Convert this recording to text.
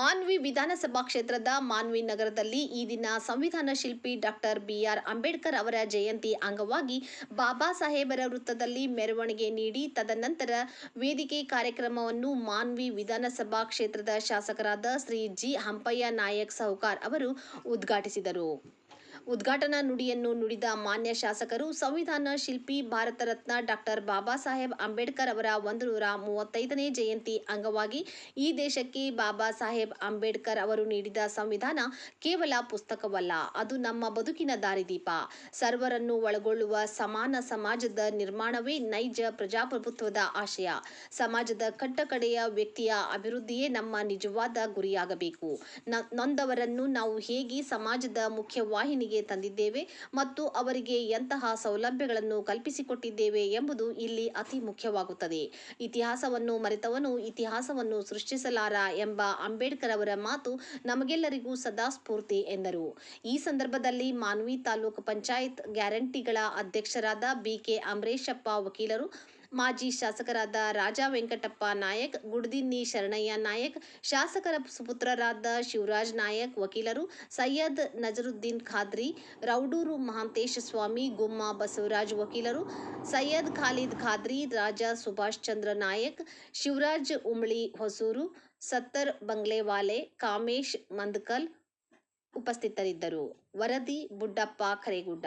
ಮಾನ್ವಿ ವಿಧಾನಸಭಾ ಕ್ಷೇತ್ರದ ಮಾನ್ವಿ ನಗರದಲ್ಲಿ ಈ ದಿನ ಸಂವಿಧಾನ ಶಿಲ್ಪಿ ಡಾಕ್ಟರ್ ಬಿಆರ್ ಅಂಬೇಡ್ಕರ್ ಅವರ ಜಯಂತಿ ಅಂಗವಾಗಿ ಬಾಬಾ ಸಾಹೇಬರ ವೃತ್ತದಲ್ಲಿ ಮೆರವಣಿಗೆ ನೀಡಿ ತದನಂತರ ವೇದಿಕೆ ಕಾರ್ಯಕ್ರಮವನ್ನು ಮಾನ್ವಿ ವಿಧಾನಸಭಾ ಕ್ಷೇತ್ರದ ಶಾಸಕರಾದ ಶ್ರೀ ಜಿ ಹಂಪಯ್ಯ ನಾಯಕ್ ಸಾಹುಕಾರ್ ಅವರು ಉದ್ಘಾಟಿಸಿದರು. ಉದ್ಘಾಟನಾ ನುಡಿಯನ್ನು ನುಡಿದ ಮಾನ್ಯ ಶಾಸಕರು ಸಂವಿಧಾನ ಶಿಲ್ಪಿ ಭಾರತ ರತ್ನ ಡಾಕ್ಟರ್ ಬಾಬಾ ಸಾಹೇಬ್ ಅಂಬೇಡ್ಕರ್ ಅವರ 135ನೇ ಜಯಂತಿ ಅಂಗವಾಗಿ ಈ ದೇಶಕ್ಕೆ ಬಾಬಾ ಸಾಹೇಬ್ ಅಂಬೇಡ್ಕರ್ ಅವರು ನೀಡಿದ ಸಂವಿಧಾನ ಕೇವಲ ಪುಸ್ತಕವಲ್ಲ, ಅದು ನಮ್ಮ ಬದುಕಿನ ದಾರಿದೀಪ. ಸರ್ವರನ್ನು ಒಳಗೊಳ್ಳುವ ಸಮಾನ ಸಮಾಜದ ನಿರ್ಮಾಣವೇ ನೈಜ ಪ್ರಜಾಪ್ರಭುತ್ವದ ಆಶಯ. ಸಮಾಜದ ಕಟ್ಟಕಡೆಯ ವ್ಯಕ್ತಿಯ ಅಭಿವೃದ್ಧಿಯೇ ನಮ್ಮ ನಿಜವಾದ ಗುರಿಯಾಗಬೇಕು. ನೊಂದವರನ್ನು ನಾವು ಹೇಗೆ ಸಮಾಜದ ಮುಖ್ಯವಾಹಿನಿಗೆ ತಂದಿದ್ದೇವೆ ಮತ್ತು ಅವರಿಗೆ ಎಂತಹ ಸೌಲಭ್ಯಗಳನ್ನು ಕಲ್ಪಿಸಿಕೊಟ್ಟಿದ್ದೇವೆ ಎಂಬುದು ಇಲ್ಲಿ ಅತಿ ಮುಖ್ಯವಾಗುತ್ತದೆ. ಇತಿಹಾಸವನ್ನು ಮರೆತವನು ಇತಿಹಾಸವನ್ನು ಸೃಷ್ಟಿಸಲಾರ ಎಂಬ ಅಂಬೇಡ್ಕರ್ ಅವರ ಮಾತು ನಮಗೆಲ್ಲರಿಗೂ ಸದಾ ಸ್ಫೂರ್ತಿ ಎಂದರು. ಈ ಸಂದರ್ಭದಲ್ಲಿ ಮಾನ್ವಿ ತಾಲೂಕು ಪಂಚಾಯತ್ ಗ್ಯಾರಂಟಿಗಳ ಅಧ್ಯಕ್ಷರಾದ ಬಿಕೆ ಅಮರೇಶಪ್ಪ ವಕೀಲರು, ಮಾಜಿ ಶಾಸಕರಾದ ರಾಜಾ ವೆಂಕಟಪ್ಪ ನಾಯಕ್, ಗುಡ್ದಿನ್ನಿ ಶರಣಯ್ಯ ನಾಯಕ್, ಶಾಸಕರ ಸುಪುತ್ರರಾದ ಶಿವರಾಜ್ ನಾಯಕ್ ವಕೀಲರು, ಸೈಯದ್ ನಜರುದ್ದೀನ್ ಖಾದ್ರಿ, ರೌಡೂರು ಮಹಾಂತೇಶ ಸ್ವಾಮಿ, ಗುಮ್ಮಾ ಬಸವರಾಜ್ ವಕೀಲರು, ಸೈಯದ್ ಖಾಲಿದ್ ಖಾದ್ರಿ, ರಾಜಾ ಸುಭಾಷ್ ಚಂದ್ರ ನಾಯಕ್, ಶಿವರಾಜ್ ಉಮಳಿ ಹೊಸೂರು, ಸತ್ತರ್ ಬಂಗ್ಲೆವಾಲೆ, ಕಾಮೇಶ್ ಮಂದಕಲ್ ಉಪಸ್ಥಿತರಿದ್ದರು. ವರದಿ ಬುಡ್ಡಪ್ಪ ಖರೇಗುಡ್ಡ.